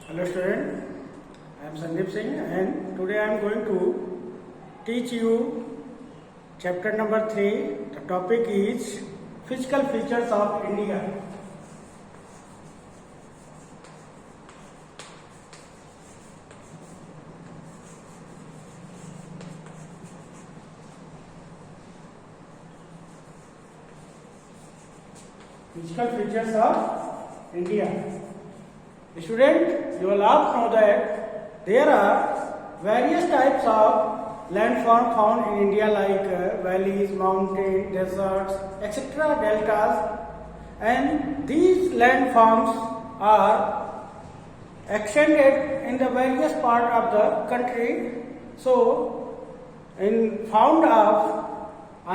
Hello student, I am Sandeep Singh and today I am going to teach you chapter number 3. The topic is physical features of India. Physical features of India. Student, you will all know that there are various types of landform found in India like valleys, mountains, deserts, etc. deltas, and these landforms are extended in the various part of the country. So, on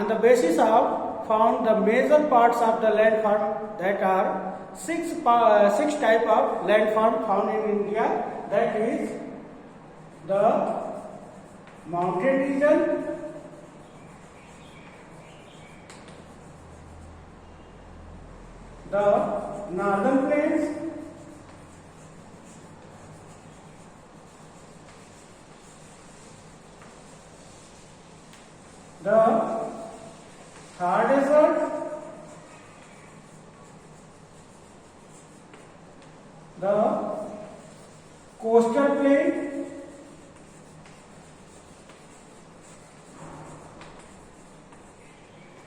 the basis of found the major parts of the landform, that are six type of landform found in India, that is the mountain region, the northern plains, the Thar Desert, the coastal plain,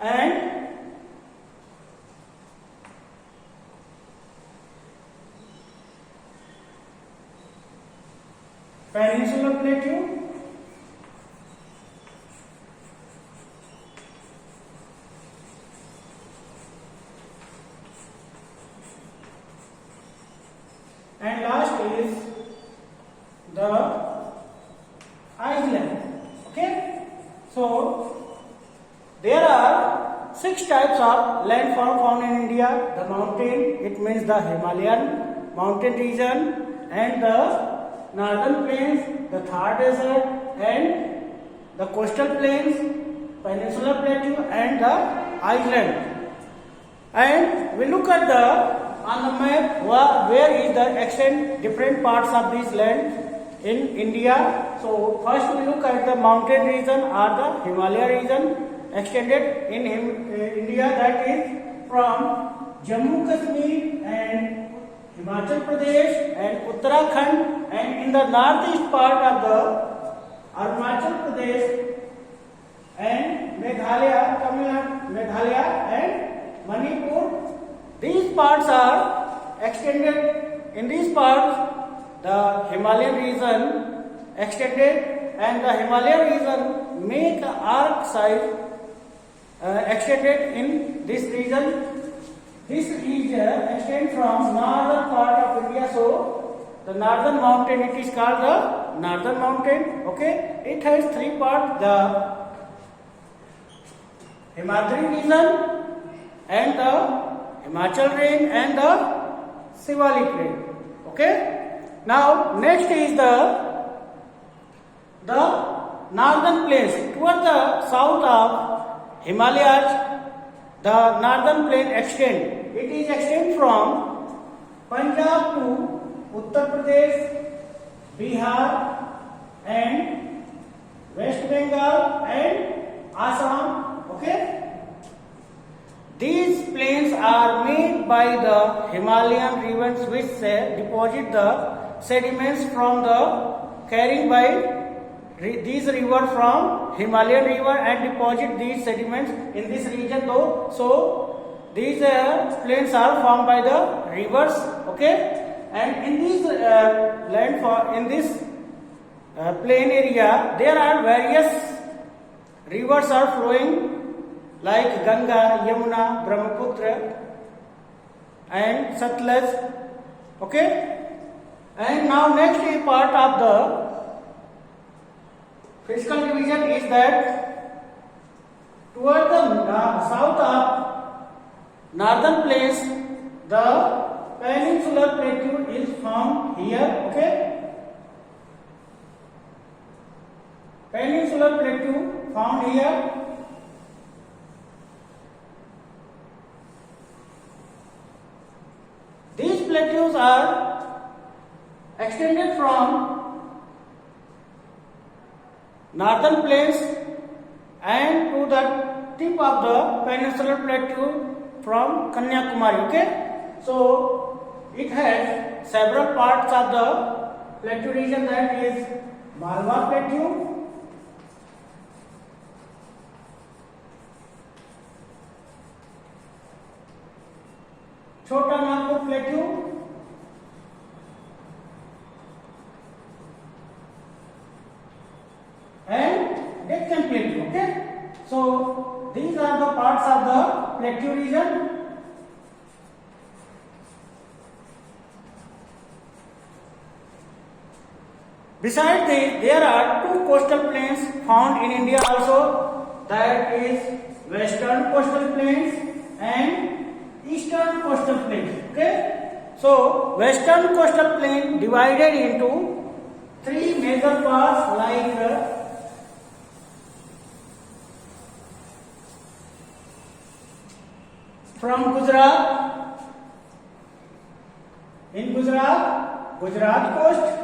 and peninsular plateau, and last is the island. Okay, so there are six types of landform found in India. The mountain, it means the Himalayan mountain region, and the northern plains, the Thar Desert, and the coastal plains, peninsular plateau, and the island. And we look at on the map where is the extent different parts of this land in India. So first we look at the mountain region or the Himalaya region extended in India, that is from Jammu Kashmir and Himachal Pradesh and Uttarakhand, and in the northeast part of the Arunachal Pradesh and Meghalaya, Tamil Nadu, Meghalaya and Manipur. These parts are extended. In these parts, the Himalayan region extended, and the Himalayan region make arc size extended in this region. This region extends from northern part of India. So the northern mountain, it is called the northern mountain. Okay, it has three parts: the Himadri region, and the Himachal range, and the Shivalik range. Okay. Now next is the northern plains. Towards the south of Himalayas, the northern plain extend. It is extend from Punjab to Uttar Pradesh, Bihar, and West Bengal and Assam. Okay. These plains are made by the Himalayan rivers, which deposit the sediments from the carrying by these rivers from Himalayan river and deposit these sediments in this region. Though, so these plains are formed by the rivers. Okay, and in this plain area, there are various rivers are flowing, like Ganga, Yamuna, Brahmaputra, and Satluj. Okay, and now next part of the physical division is that toward the south of northern plains, the peninsular plateau is found here. Okay, peninsular plateau found here. These plateaus are extended from northern plains and to the tip of the peninsular plateau from Kanyakumari. Okay, so it has several parts of the plateau region, that is Malabar Plateau, Chota Nagpur Plateau, and Deccan Plateau. Okay, so these are the parts of the plateau region. Besides this, there are two coastal plains found in India also, that is Western Coastal Plains and Eastern Coastal Plains. Okay, so Western Coastal Plain divided into three major parts like from Gujarat, in Gujarat coast,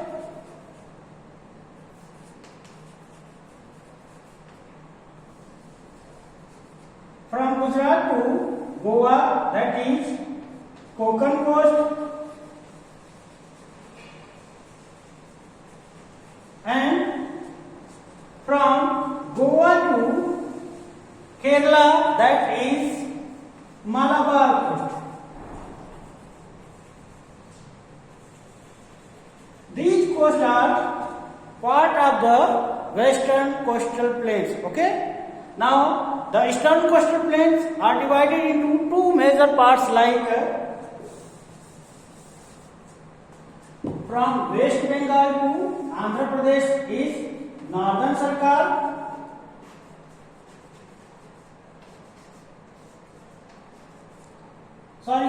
from Gujarat to Goa, that is Konkan coast, and from Goa to Kerala, that is Malabar coast. These coasts are part of the Western Coastal Plains. Okay. Now, the Eastern Coastal Plains are divided into two major parts like from West Bengal to Andhra Pradesh is Northern Sarkar,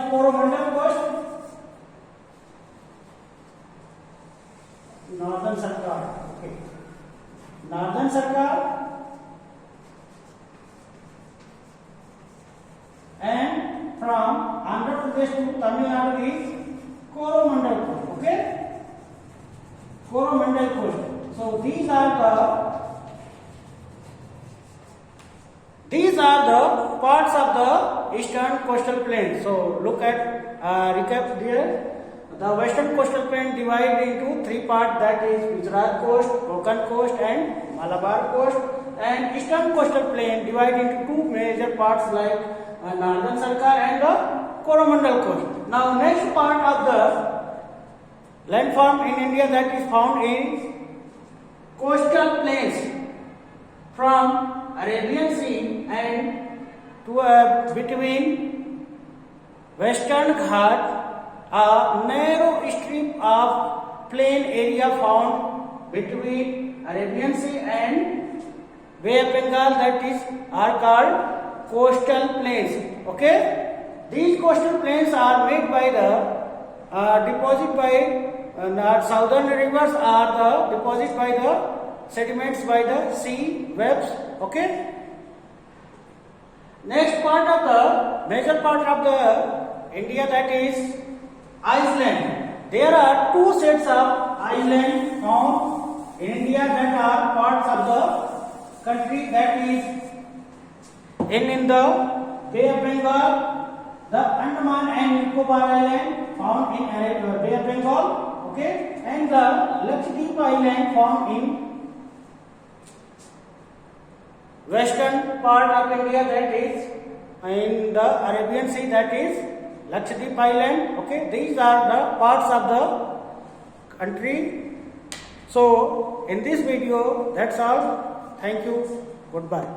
Coromandel coast, Northern Sarkar. Okay. Northern Sarkar, and from Andhra Pradesh to Tamil Nadu is Coromandel coast. Okay, Coromandel coast. So these are the parts of the Eastern Coastal Plain. So look at recap here. The Western Coastal Plain divided into three parts, that is Gujarat coast, Konkan coast, and Malabar coast. And Eastern Coastal Plain divided into two major parts like Northern Sarkar and the Coromandel coast. Now next part of the landform in India that is found in coastal plains from Arabian Sea and to between Western Ghat, a narrow strip of plain area found between Arabian Sea and Bay of Bengal, that is are called coastal plains. Okay, these coastal plains are made by the deposit by southern rivers are the deposit by the sediments by the sea webs. Okay, next part of the major part of the India, that is Iceland. There are two sets of islands found in India that are parts of the country, that is in the Bay of Bengal, the Andaman and Nicobar Island found in Bay of Bengal. Okay, and the Lakshadweep Island found in western part of India, that is in the Arabian Sea, that is Lakshadweep Island. Okay, these are the parts of the country. So in this video, that's all. Thank you. Goodbye.